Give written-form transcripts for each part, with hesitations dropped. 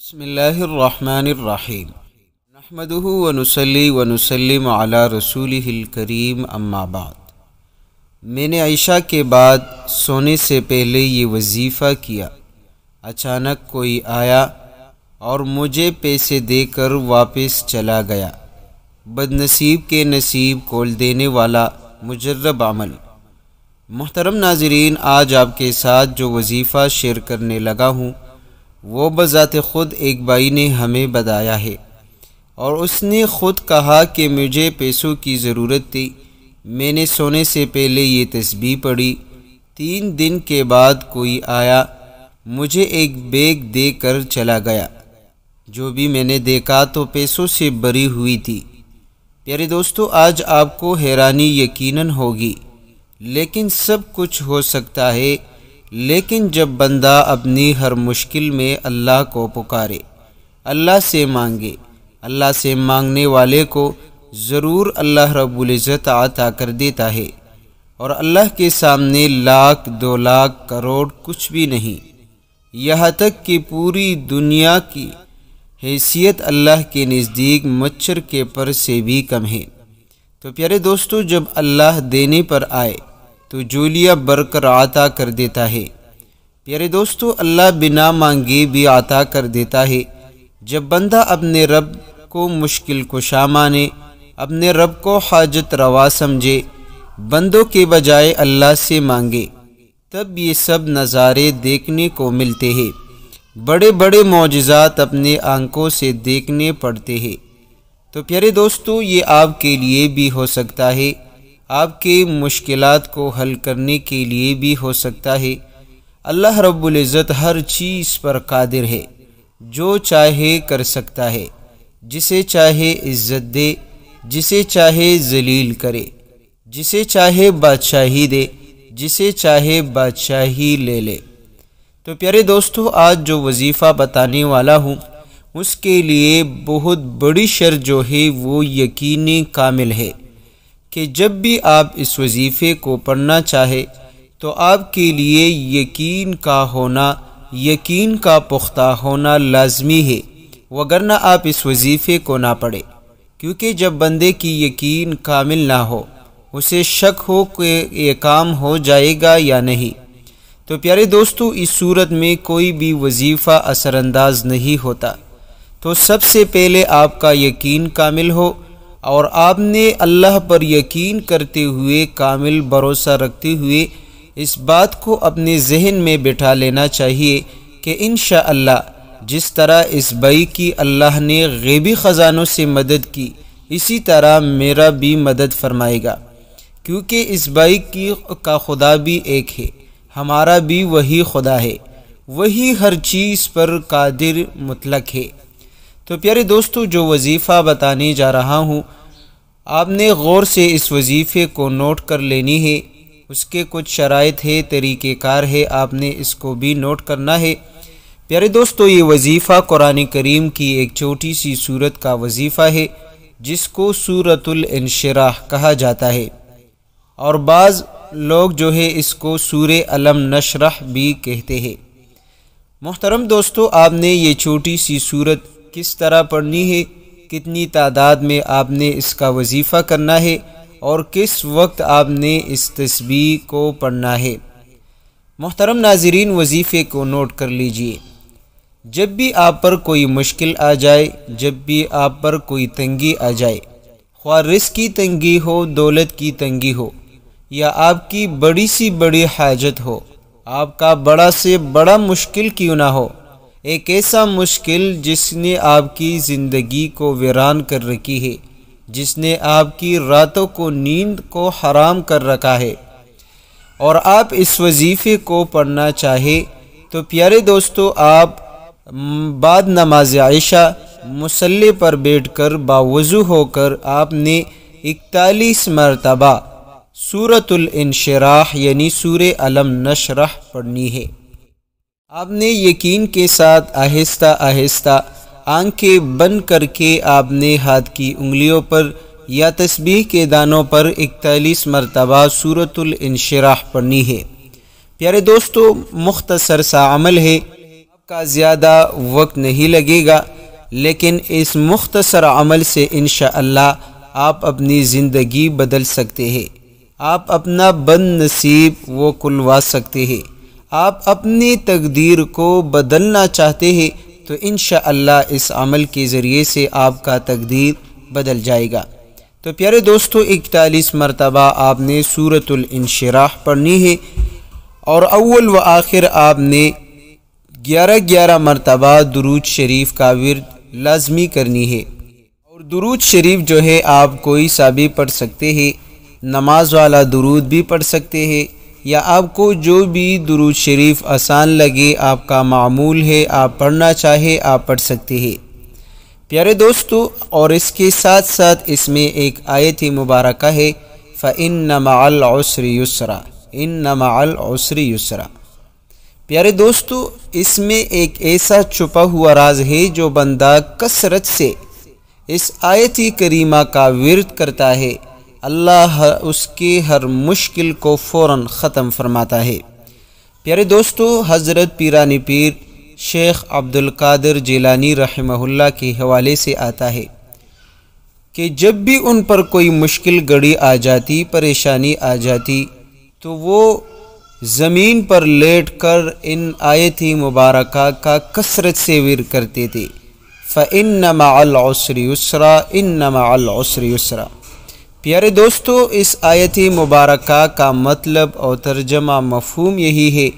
بسم اللہ الرحمن الرحیم نحمدہ ونصلی ونسلم علی رسولہ الکریم اما بعد۔ میں نے عشاء کے بعد سونے سے پہلے یہ وظیفہ کیا، اچانک کوئی آیا اور مجھے پیسے دے کر واپس چلا گیا۔ بد نصیب کے نصیب کھول دینے والا مجرب عمل۔ محترم ناظرین، آج آپ کے ساتھ جو وظیفہ شیئر کرنے لگا ہوں وہ بذات خود ایک بھائی نے ہمیں بتایا ہے، اور اس نے خود کہا کہ مجھے پیسوں کی ضرورت تھی، میں نے سونے سے پہلے یہ تسبیح پڑھی، 3 دن کے بعد کوئی آیا مجھے ایک بیگ دے کر چلا گیا، جو بھی میں نے دیکھا تو پیسوں سے بھری ہوئی تھی۔ پیارے دوستو، آج آپ کو حیرانی یقیناً ہوگی، لیکن سب کچھ ہو سکتا ہے، لیکن جب بندہ اپنی ہر مشکل میں اللہ کو پکارے، اللہ سے مانگے، اللہ سے مانگنے والے کو ضرور اللہ رب العزت عطا کر دیتا ہے، اور اللہ کے سامنے لاکھ 2 لاکھ کروڑ کچھ بھی نہیں، یہاں تک کہ پوری دنیا کی حیثیت اللہ کے نزدیک مچھر کے پر سے بھی کم ہے۔ تو پیارے دوستو، جب اللہ دینے پر آئے تو جولیاں بھر کر عطا کر دیتا ہے۔ پیارے دوستو، اللہ بنا مانگے بھی عطا کر دیتا ہے۔ جب بندہ اپنے رب کو مشکل کشا مانے، اپنے رب کو حاجت روا سمجھے، بندوں کے بجائے اللہ سے مانگے، تب یہ سب نظارے دیکھنے کو ملتے ہیں۔ بڑے بڑے معجزات اپنے آنکھوں سے دیکھنے پڑتے ہیں۔ تو پیارے دوستو، یہ آپ کے لیے بھی ہو سکتا ہے، آپ کے مشکلات کو حل کرنے کے لیے بھی ہو سکتا ہے۔ اللہ رب العزت ہر چیز پر قادر ہے، جو چاہے کر سکتا ہے، جسے چاہے عزت دے، جسے چاہے ذلیل کرے، جسے چاہے بادشاہی دے، جسے چاہے بادشاہی لے لے۔ تو پیارے دوستو، آج جو وظیفہ بتانے والا ہوں اس کے لیے بہت بڑی شرط جو ہے وہ یقین کامل ہے کہ جب بھی آپ اس وظیفے کو پڑھنا چاہے تو آپ کے لیے یقین کا ہونا، یقین کا پختہ ہونا لازمی ہے، وگرنہ آپ اس وظیفے کو نہ پڑھیں، کیونکہ جب بندے کی یقین کامل نہ ہو، اسے شک ہو کہ یہ کام ہو جائے گا یا نہیں، تو پیارے دوستو اس صورت میں کوئی بھی وظیفہ اثر انداز نہیں ہوتا۔ تو سب سے پہلے آپ کا یقین کامل ہو، اور آپ نے اللہ پر یقین کرتے ہوئے، کامل بھروسہ رکھتے ہوئے اس بات کو اپنے ذہن میں بٹھا لینا چاہیے کہ انشاءاللہ جس طرح اس بھائی کی اللہ نے غیبی خزانوں سے مدد کی، اسی طرح میرا بھی مدد فرمائے گا، کیونکہ اس بھائی کا خدا بھی ایک ہے، ہمارا بھی وہی خدا ہے، وہی ہر چیز پر قادر مطلق ہے۔ تو پیارے دوستو، جو وظیفہ بتانے جا رہا ہوں آپ نے غور سے اس وظیفے کو نوٹ کر لینی ہے، اس کے کچھ شرائط ہے، طریقہ کار ہے، آپ نے اس کو بھی نوٹ کرنا ہے۔ پیارے دوستو، یہ وظیفہ قرآن کریم کی ایک چھوٹی سی سورت کا وظیفہ ہے جس کو سورۃ الانشراح کہا جاتا ہے، اور بعض لوگ جو ہے اس کو سورہ الم نشرح بھی کہتے ہیں۔ محترم دوستو، آپ نے یہ چھوٹی سی سورت کس طرح پڑھنی ہے، کتنی تعداد میں آپ نے اس کا وظیفہ کرنا ہے، اور کس وقت آپ نے اس تسبیح کو پڑھنا ہے۔ محترم ناظرین، وظیفے کو نوٹ کر لیجئے۔ جب بھی آپ پر کوئی مشکل آ جائے، جب بھی آپ پر کوئی تنگی آ جائے، خواہ رزق کی تنگی ہو، دولت کی تنگی ہو، یا آپ کی بڑی سی بڑی حاجت ہو، آپ کا بڑا سے بڑا مشکل کیوں نہ ہو، ایک ایسا مشکل جس نے آپ کی زندگی کو ویران کر رکھی ہے، جس نے آپ کی راتوں کو نیند کو حرام کر رکھا ہے، اور آپ اس وظیفے کو پڑھنا چاہے تو پیارے دوستو، آپ بعد نماز عشاء مصلی پر بیٹھ کر باوضو ہو کر آپ نے 41 مرتبہ سورۃ الانشراح یعنی سورہ الم نشرح پڑھنی ہے۔ آپ نے یقین کے ساتھ آہستہ آہستہ آنکھیں بند کر کے آپ نے ہاتھ کی انگلیوں پر یا تسبیح کے دانوں پر 41 مرتبہ سورۃ الانشراح پڑھنی ہے۔ پیارے دوستو، مختصر سا عمل ہے، آپ کا زیادہ وقت نہیں لگے گا، لیکن اس مختصر عمل سے انشاءاللہ آپ اپنی زندگی بدل سکتے ہیں، آپ اپنا بد نصیب وہ کھلوا سکتے ہیں۔ آپ اپنی تقدیر کو بدلنا چاہتے ہیں تو انشاءاللہ اس عمل کے ذریعے سے آپ کا تقدیر بدل جائے گا۔ تو پیارے دوستو، 41 مرتبہ آپ نے سورۃ الانشراح پڑھنی ہے، اور اول و آخر آپ نے 11 مرتبہ درود شریف کا ورد لازمی کرنی ہے۔ اور درود شریف جو ہے آپ کوئی سا بھی پڑھ سکتے ہیں، نماز والا درود بھی پڑھ سکتے ہیں، یا آپ کو جو بھی درود شریف آسان لگے، آپ کا معمول ہے، آپ پڑھنا چاہے آپ پڑھ سکتے ہیں۔ پیارے دوستو، اور اس کے ساتھ ساتھ اس میں ایک آیت مبارکہ ہے، فَإِنَّ مَعَ الْعُسْرِ يُسْرًا، إِنَّ مَعَ الْعُسْرِ يُسْرًا۔ پیارے دوستو، اس میں ایک ایسا چھپا ہوا راز ہے جو بندہ کثرت سے اس آیت کریمہ کا ورد کرتا ہے، اللہ اس کے ہر مشکل کو فوراً ختم فرماتا ہے۔ پیارے دوستو، حضرت پیران پیر شیخ عبد القادر جیلانی رحمہ اللہ کے حوالے سے آتا ہے کہ جب بھی ان پر کوئی مشکل گھڑی آ جاتی، پریشانی آ جاتی، تو وہ زمین پر لیٹ کر ان آیت مبارکہ کا کثرت سے ورد کرتے تھے، فَإِنَّ مَعَ الْعُسْرِ يُسْرًا، إِنَّ مَعَ الْعُسْرِ يُسْرًا۔ پیارے دوستو، اس آیت مبارکہ کا مطلب اور ترجمہ مفہوم یہی ہے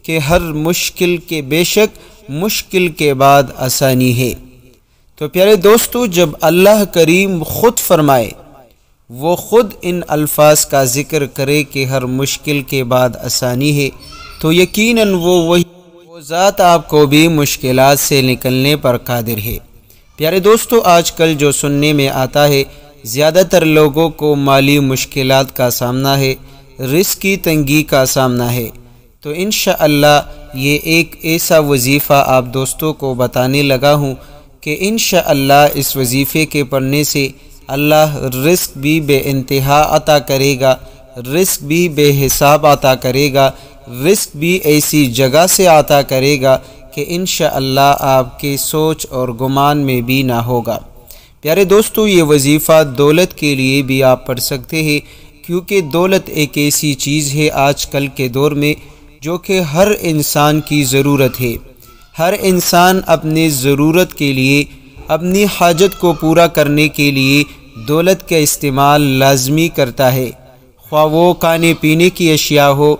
کہ ہر مشکل کے بے شک مشکل کے بعد آسانی ہے۔ تو پیارے دوستو، جب اللہ کریم خود فرمائے، وہ خود ان الفاظ کا ذکر کرے کہ ہر مشکل کے بعد آسانی ہے، تو یقیناً وہ ذات آپ کو بھی مشکلات سے نکلنے پر قادر ہے۔ پیارے دوستو، آج کل جو سننے میں آتا ہے، زیادہ تر لوگوں کو مالی مشکلات کا سامنا ہے، رزق کی تنگی کا سامنا ہے۔ تو انشاءاللہ یہ ایک ایسا وظیفہ آپ دوستوں کو بتانے لگا ہوں کہ انشاءاللہ اس وظیفے کے پڑھنے سے اللہ رزق بھی بے انتہا عطا کرے گا، رزق بھی بے حساب عطا کرے گا، رزق بھی ایسی جگہ سے عطا کرے گا کہ انشاءاللہ آپ کے سوچ اور گمان میں بھی نہ ہوگا۔ پیارے دوستو، یہ وظیفہ دولت کے لیے بھی آپ پڑھ سکتے ہیں، کیونکہ دولت ایک ایسی چیز ہے آج کل کے دور میں جو کہ ہر انسان کی ضرورت ہے۔ ہر انسان اپنی ضرورت کے لیے، اپنی حاجت کو پورا کرنے کے لیے دولت کا استعمال لازمی کرتا ہے، خواہ وہ کھانے پینے کی اشیاء ہو،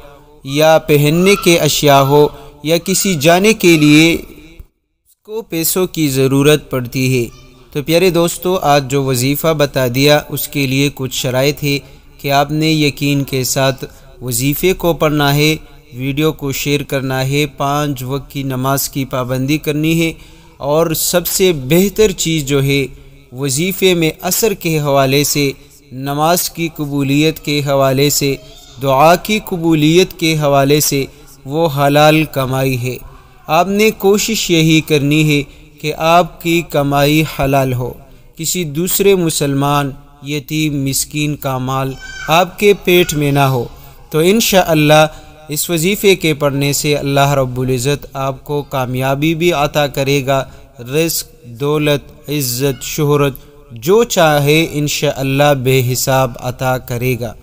یا پہننے کے اشیاء ہو، یا کسی جانے کے لیے اس کو پیسوں کی ضرورت پڑتی ہے۔ تو پیارے دوستو، آج جو وظیفہ بتا دیا اس کے لیے کچھ شرائط ہے کہ آپ نے یقین کے ساتھ وظیفے کو پڑھنا ہے، ویڈیو کو شیئر کرنا ہے، 5 وقت کی نماز کی پابندی کرنی ہے، اور سب سے بہتر چیز جو ہے وظیفے میں اثر کے حوالے سے، نماز کی قبولیت کے حوالے سے، دعا کی قبولیت کے حوالے سے وہ حلال کمائی ہے۔ آپ نے کوشش یہی کرنی ہے کہ آپ کی کمائی حلال ہو، کسی دوسرے مسلمان، یتیم، مسکین کا مال آپ کے پیٹ میں نہ ہو۔ تو انشاءاللہ اس وظیفے کے پڑھنے سے اللہ رب العزت آپ کو کامیابی بھی عطا کرے گا، رزق، دولت، عزت، شہرت جو چاہے انشاءاللہ بے حساب عطا کرے گا۔